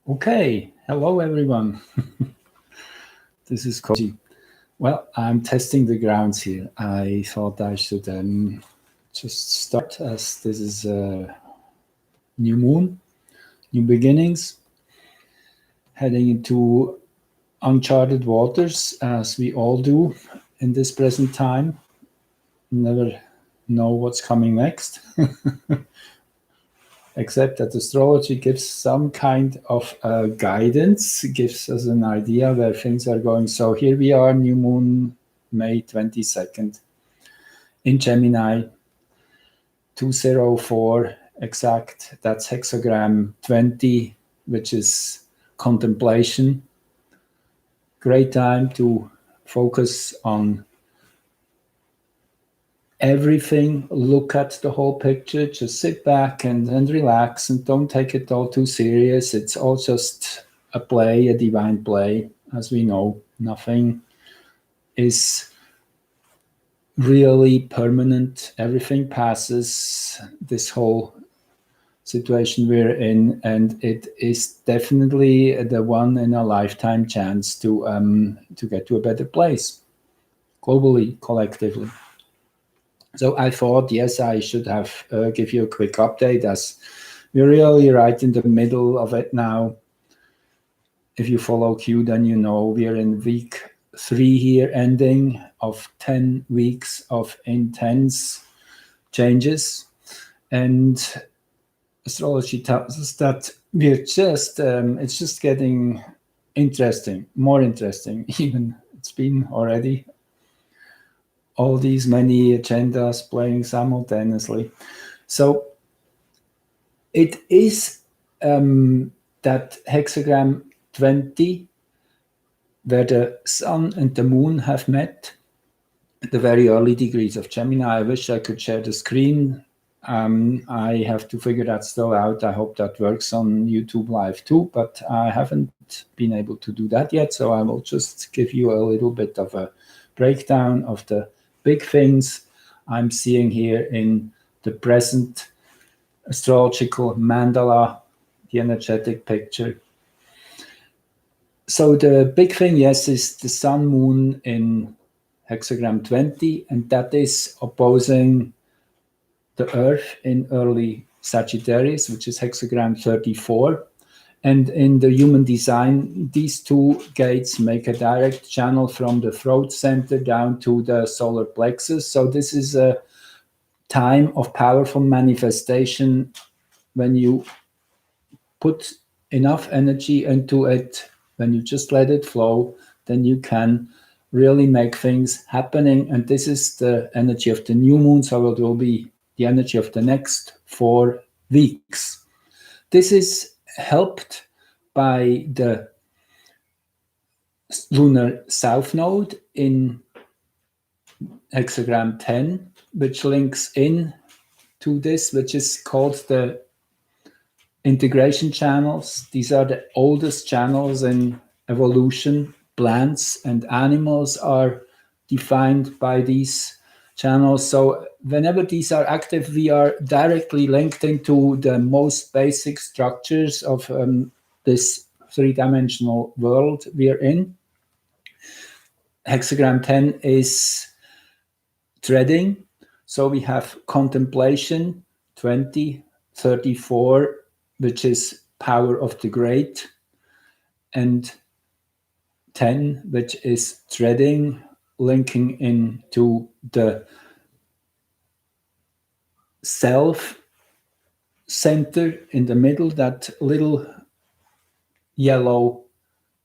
Okay, hello everyone. This is Koji. Well, I'm testing the grounds here. I thought I should just start, as this is a new moon, new beginnings, heading into uncharted waters, as we all do in this present time. Never know what's coming next. Except that astrology gives some kind of guidance, gives us an idea where things are going. So here we are, new moon, May 22nd, in Gemini, 204 exact. That's hexagram 20, which is contemplation. Great time to focus on everything, look at the whole picture, just sit back and relax and don't take it all too serious. It's all just a play, a divine play. As we know, nothing is really permanent. Everything passes, this whole situation we're in, and it is definitely the one in a lifetime chance to get to a better place, globally, collectively. So I thought, yes, I should have give you a quick update, as we're really right in the middle of it now. If you follow Q, then you know we're in week 3 here, ending of 10 weeks of intense changes. And astrology tells us that we're just, it's just getting interesting, more interesting even. It's been already all these many agendas playing simultaneously. So it is that hexagram 20, where the sun and the moon have met at the very early degrees of Gemini. I wish I could share the screen. I have to figure that still out. I hope that works on YouTube Live too, but I haven't been able to do that yet. So I will just give you a little bit of a breakdown of the big things I'm seeing here in the present astrological mandala, the energetic picture. So the big thing, yes, is the sun moon in hexagram 20, and that is opposing the earth in early Sagittarius, which is hexagram 34. And in the human design, these two gates make a direct channel from the throat center down to the solar plexus. So this is a time of powerful manifestation. When you put enough energy into it, when you just let it flow, then you can really make things happening. And this is the energy of the new moon, so it will be the energy of the next 4 weeks. This is helped by the lunar south node in hexagram 10, which links in to this, which is called the integration channels. These are the oldest channels in evolution. Plants and animals are defined by these channels. So whenever these are active, we are directly linked into the most basic structures of this 3-dimensional world we are in. Hexagram 10 is treading. So we have contemplation, 20, 34, which is power of the great, and 10, which is treading, linking into the self center in the middle, that little yellow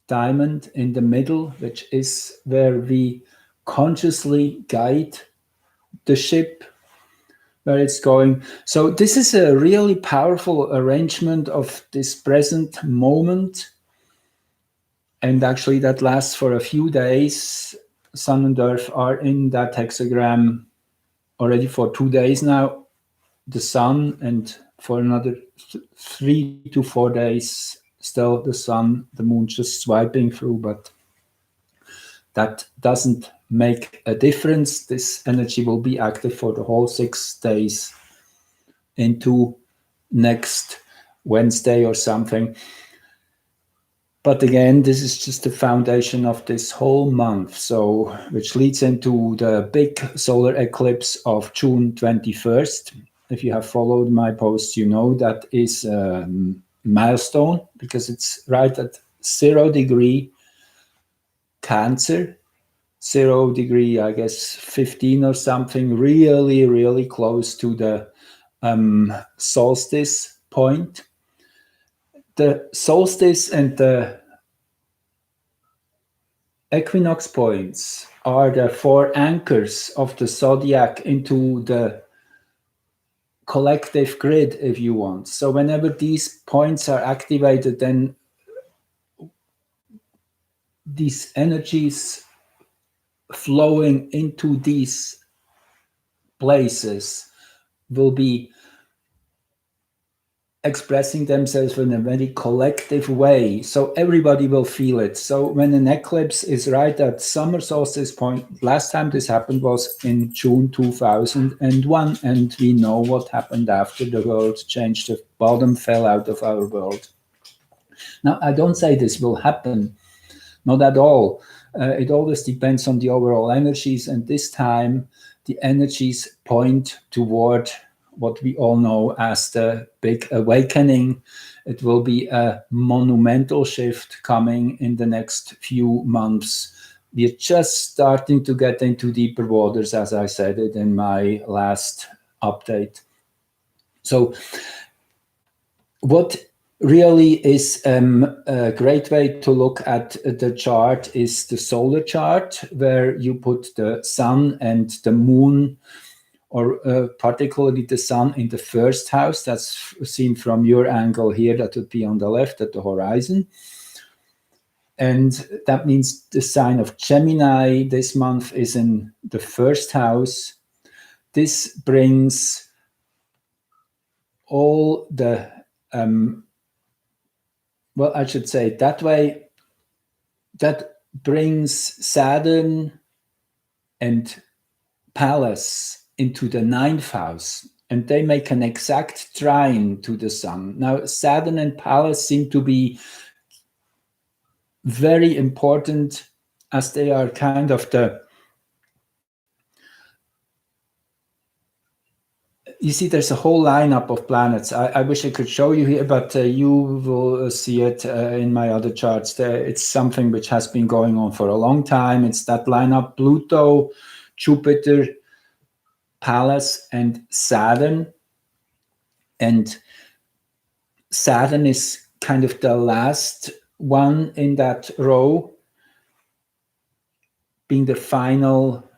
diamond in the middle, which is where we consciously guide the ship where it's going. So this is a really powerful arrangement of this present moment. And actually that lasts for a few days. Sun and Earth are in that hexagram already for 2 days now. The Sun, and for another 3 to 4 days, still the Sun, the Moon just swiping through, but that doesn't make a difference. This energy will be active for the whole 6 days into next Wednesday or something. But again, this is just the foundation of this whole month, so which leads into the big solar eclipse of June 21st. If you have followed my posts, you know that is a milestone because it's right at 0 degree Cancer, 0 degree, I guess 15 or something, really, really close to the solstice point. The solstice and the equinox points are the 4 anchors of the zodiac into the collective grid, if you want. So whenever these points are activated, then these energies flowing into these places will be expressing themselves in a very collective way, so everybody will feel it. So when an eclipse is right at summer solstice point, last time this happened was in June 2001, and we know what happened after. The world changed, the bottom fell out of our world. Now, I don't say this will happen, not at all. It always depends on the overall energies, and this time the energies point toward what we all know as the big awakening. It will be a monumental shift coming in the next few months. We're just starting to get into deeper waters, as I said it in my last update. So what really is a great way to look at the chart is the solar chart, where you put the sun and the moon, or particularly the sun in the first house. That's seen from your angle here. That would be on the left at the horizon. And that means the sign of Gemini this month is in the first house. This brings all the, well, I should say it that way, that brings Saturn and Pallas into the 9th house, and they make an exact trine to the sun. Now, Saturn and Pallas seem to be very important, as they are kind of the, you see, there's a whole lineup of planets. I wish I could show you here, but you will see it in my other charts. It's something which has been going on for a long time. It's that lineup: Pluto, Jupiter, Pallas, and Saturn. And Saturn is kind of the last one in that row, being the final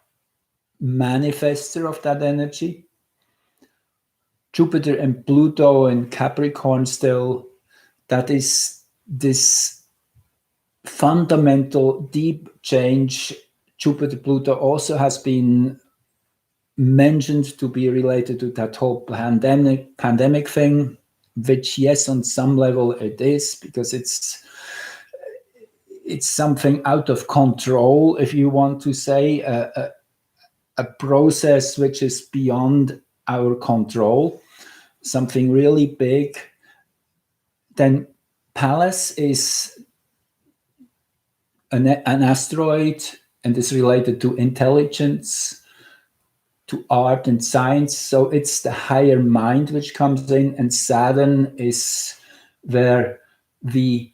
manifester of that energy. Jupiter and Pluto and Capricorn still, that is this fundamental deep change. Jupiter Pluto also has been mentioned to be related to that whole pandemic thing, which, yes, on some level it is, because it's something out of control, if you want to say, a process which is beyond our control, something really big. Then Pallas is an asteroid and is related to intelligence, to art and science. So it's the higher mind which comes in, and Saturn is where we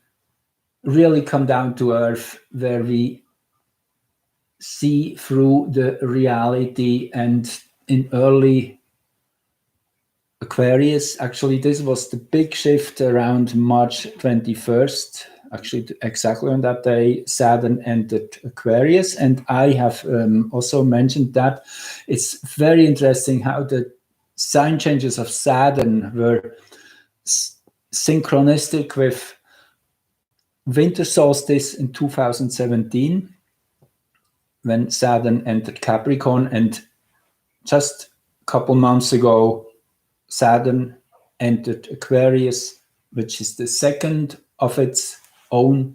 really come down to earth, where we see through the reality. And in early Aquarius, actually, this was the big shift around March 21st. Actually, exactly on that day, Saturn entered Aquarius. And I have also mentioned that it's very interesting how the sign changes of Saturn were synchronistic with winter solstice in 2017, when Saturn entered Capricorn. And just a couple months ago, Saturn entered Aquarius, which is the second of its own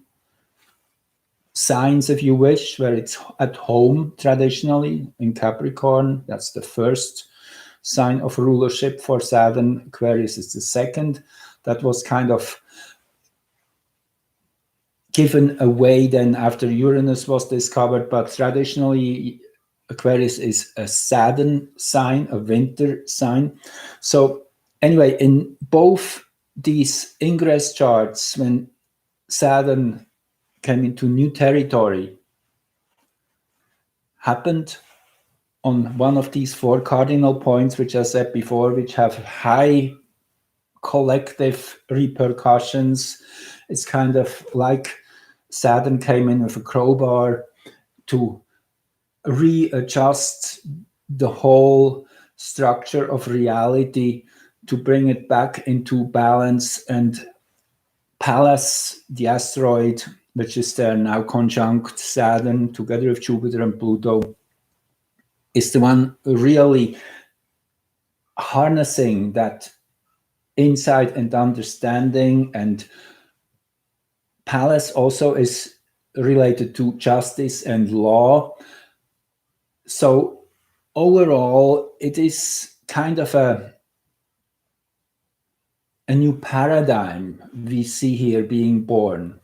signs, if you wish, where it's at home traditionally in Capricorn. That's the first sign of rulership for Saturn. Aquarius is the second. That was kind of given away then after Uranus was discovered, but traditionally Aquarius is a Saturn sign, a winter sign. So anyway, in both these ingress charts, when Saturn came into new territory, happened on one of these four cardinal points, which I said before, which have high collective repercussions. It's kind of like Saturn came in with a crowbar to readjust the whole structure of reality, to bring it back into balance. And Pallas, the asteroid, which is there now conjunct Saturn together with Jupiter and Pluto, is the one really harnessing that insight and understanding. And Pallas also is related to justice and law. So overall, it is kind of a new paradigm we see here being born.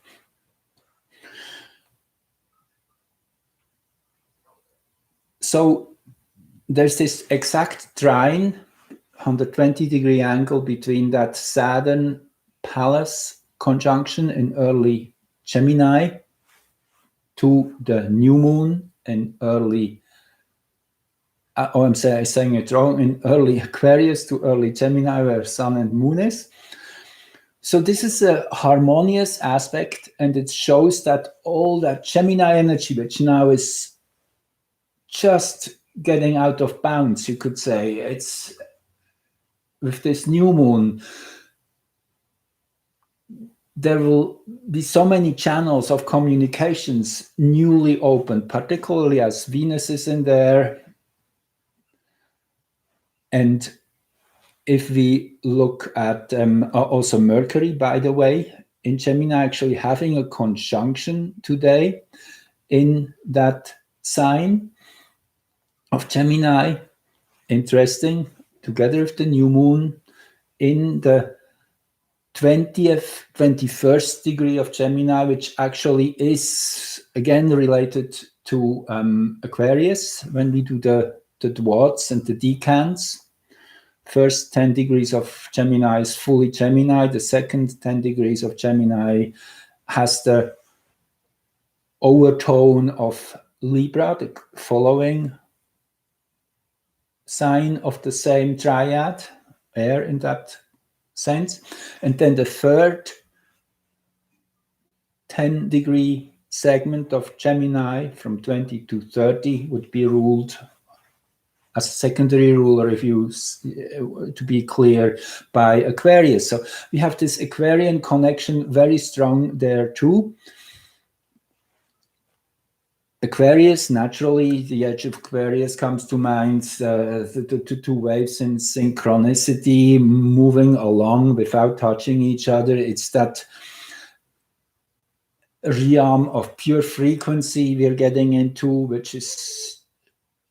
So there's this exact trine, 120-degree angle between that Saturn-Pallas conjunction in early Gemini to the new moon in early, I'm saying it wrong, in early Aquarius to early Gemini, where Sun and Moon is. So this is a harmonious aspect, and it shows that all that Gemini energy, which now is just getting out of bounds, you could say, it's with this new moon, there will be so many channels of communications newly opened, particularly as Venus is in there. And if we look at also Mercury, by the way, in Gemini, actually having a conjunction today in that sign of Gemini, interesting, together with the new moon in the 20th, 21st degree of Gemini, which actually is again related to Aquarius when we do the dwarfs and the decans. First 10 degrees of Gemini is fully Gemini. The second 10 degrees of Gemini has the overtone of Libra, the following sign of the same triad, air in that sense. And then the third 10-degree segment of Gemini from 20 to 30 would be ruled as a secondary ruler, if you to be clear, by Aquarius. So we have this Aquarian connection very strong there too. Aquarius, naturally, the edge of Aquarius comes to mind, the two waves in synchronicity, moving along without touching each other. It's that realm of pure frequency we're getting into, which is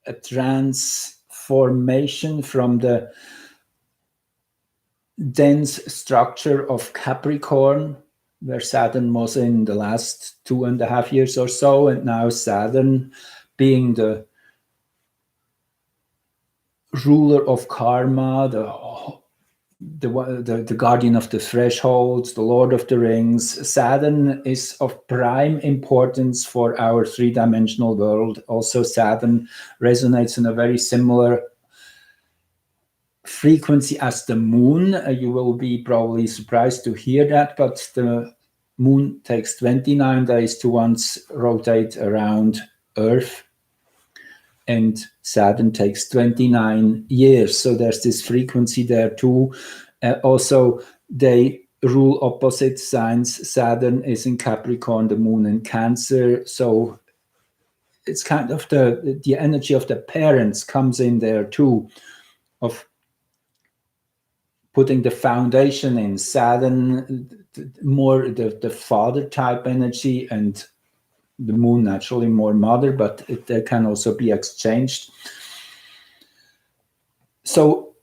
a transformation from the dense structure of Capricorn, where Saturn was in the last 2.5 years or so, and now Saturn being the ruler of karma, the guardian of the thresholds, the Lord of the Rings. Saturn is of prime importance for our three-dimensional world. Also, Saturn resonates in a very similar frequency as the moon. You will be probably surprised to hear that, but the moon takes 29 days to once rotate around Earth, and Saturn takes 29 years. So there's this frequency there too. Also, they rule opposite signs. Saturn is in Capricorn, the moon in Cancer. So it's kind of the energy of the parents comes in there too, of putting the foundation in. Saturn, more the father type energy, and the moon naturally more mother, but they can also be exchanged. So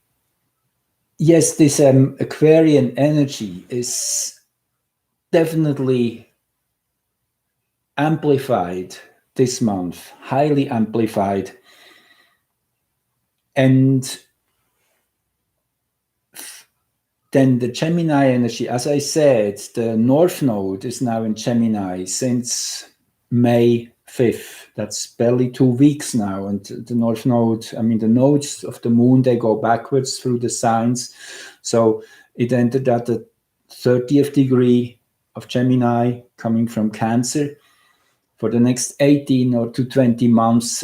yes, this Aquarian energy is definitely amplified this month, highly amplified. And then the Gemini energy, as I said, the North Node is now in Gemini since May 5th. That's barely 2 weeks now. And the North Node, I mean, the nodes of the moon, they go backwards through the signs. So it entered at the 30th degree of Gemini, coming from Cancer. For the next 18 or to 20 months,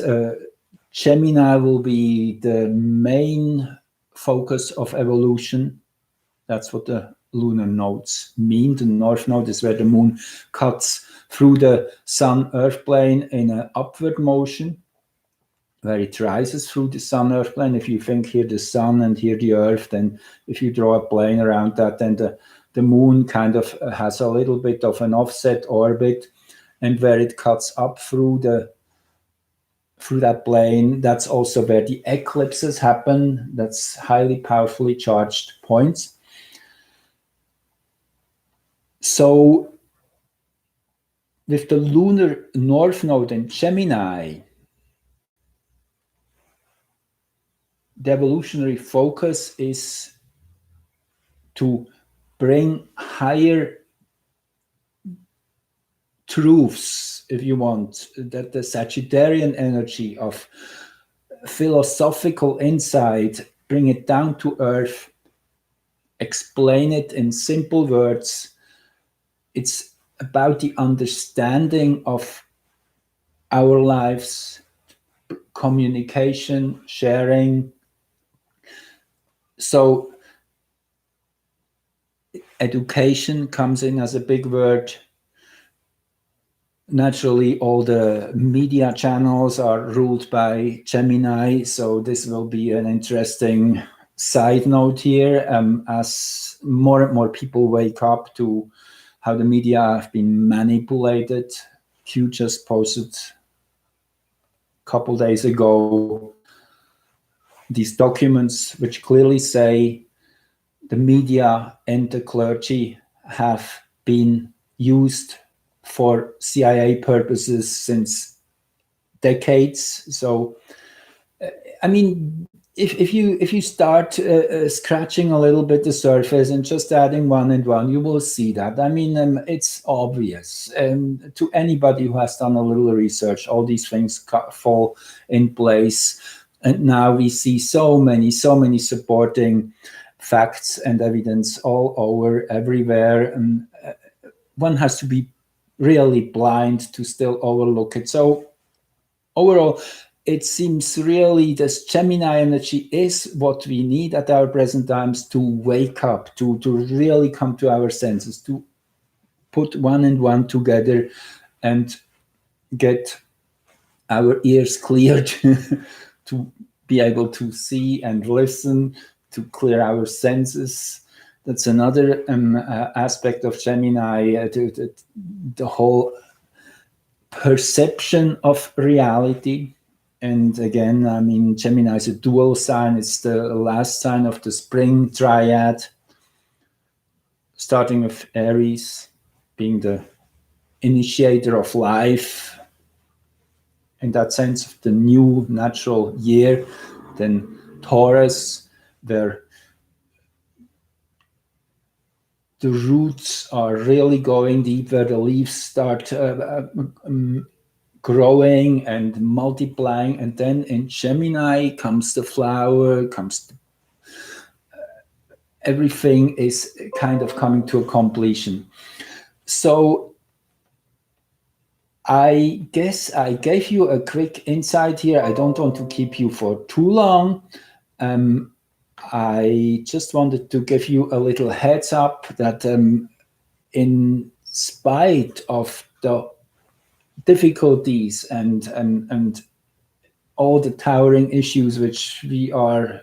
Gemini will be the main focus of evolution. That's what the lunar nodes mean. The North Node is where the moon cuts through the Sun-Earth plane in an upward motion, where it rises through the Sun-Earth plane. If you think here the Sun and here the Earth, then if you draw a plane around that, then the moon kind of has a little bit of an offset orbit, and where it cuts up through that plane, that's also where the eclipses happen. That's highly powerfully charged points. So with the lunar North Node in Gemini, the evolutionary focus is to bring higher truths, if you want, that the Sagittarian energy of philosophical insight, bring it down to earth, explain it in simple words. It's about the understanding of our lives, communication, sharing. So education comes in as a big word. Naturally, all the media channels are ruled by Gemini, so this will be an interesting side note here, as more and more people wake up to how the media have been manipulated. Q just posted a couple days ago these documents which clearly say the media and the clergy have been used for CIA purposes since decades. So, I mean, if you start scratching a little bit the surface and just adding one and one, you will see that. I mean, it's obvious. To anybody who has done a little research, all these things fall in place. And now we see so many supporting facts and evidence all over, everywhere. And one has to be really blind to still overlook it. So overall, it seems really this Gemini energy is what we need at our present times to wake up, to really come to our senses, to put one and one together and get our ears cleared to be able to see and listen, to clear our senses. That's another aspect of Gemini, the whole perception of reality. And again, I mean, Gemini is a dual sign. It's the last sign of the spring triad, starting with Aries, being the initiator of life, in that sense of the new natural year. Then Taurus, where the roots are really going deep, where the leaves start growing and multiplying. And then in Gemini comes the flower, everything is kind of coming to a completion. So I guess I gave you a quick insight here. I don't want to keep you for too long. I just wanted to give you a little heads up that in spite of the difficulties and all the towering issues which we are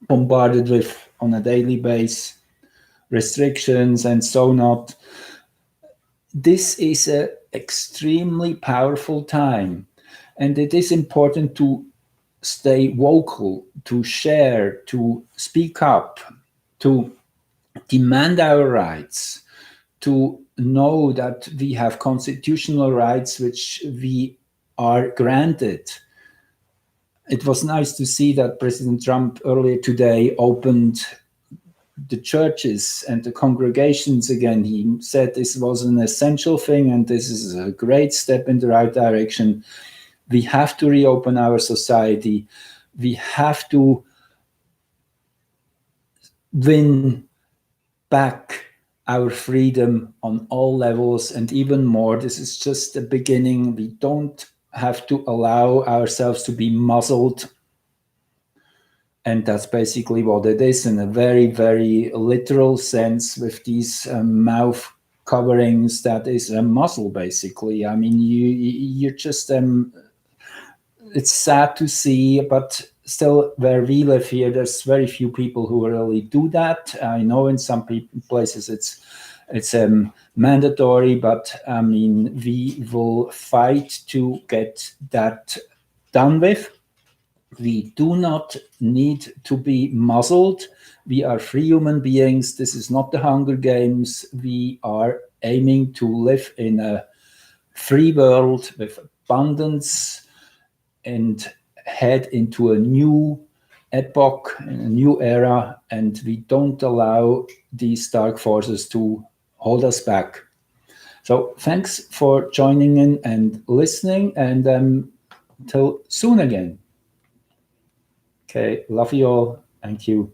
bombarded with on a daily basis, restrictions and so not, this is an extremely powerful time, and it is important to stay vocal, to share, to speak up, to demand our rights, to know that we have constitutional rights which we are granted. It was nice to see that President Trump earlier today opened the churches and the congregations again. He said this was an essential thing and this is a great step in the right direction. We have to reopen our society. We have to win back our freedom on all levels and even more. This is just the beginning. We don't have to allow ourselves to be muzzled. And that's basically what it is in a very, very literal sense with these mouth coverings. That is a muzzle, basically. I mean, you're just, it's sad to see, but still where we live here, there's very few people who really do that. I know in some places it's mandatory, but I mean, we will fight to get that done with. We do not need to be muzzled. We are free human beings. This is not the Hunger Games. We are aiming to live in a free world with abundance and head into a new epoch, a new era, and we don't allow these dark forces to hold us back. So thanks for joining in and listening, and until soon again. Okay, love you all. Thank you.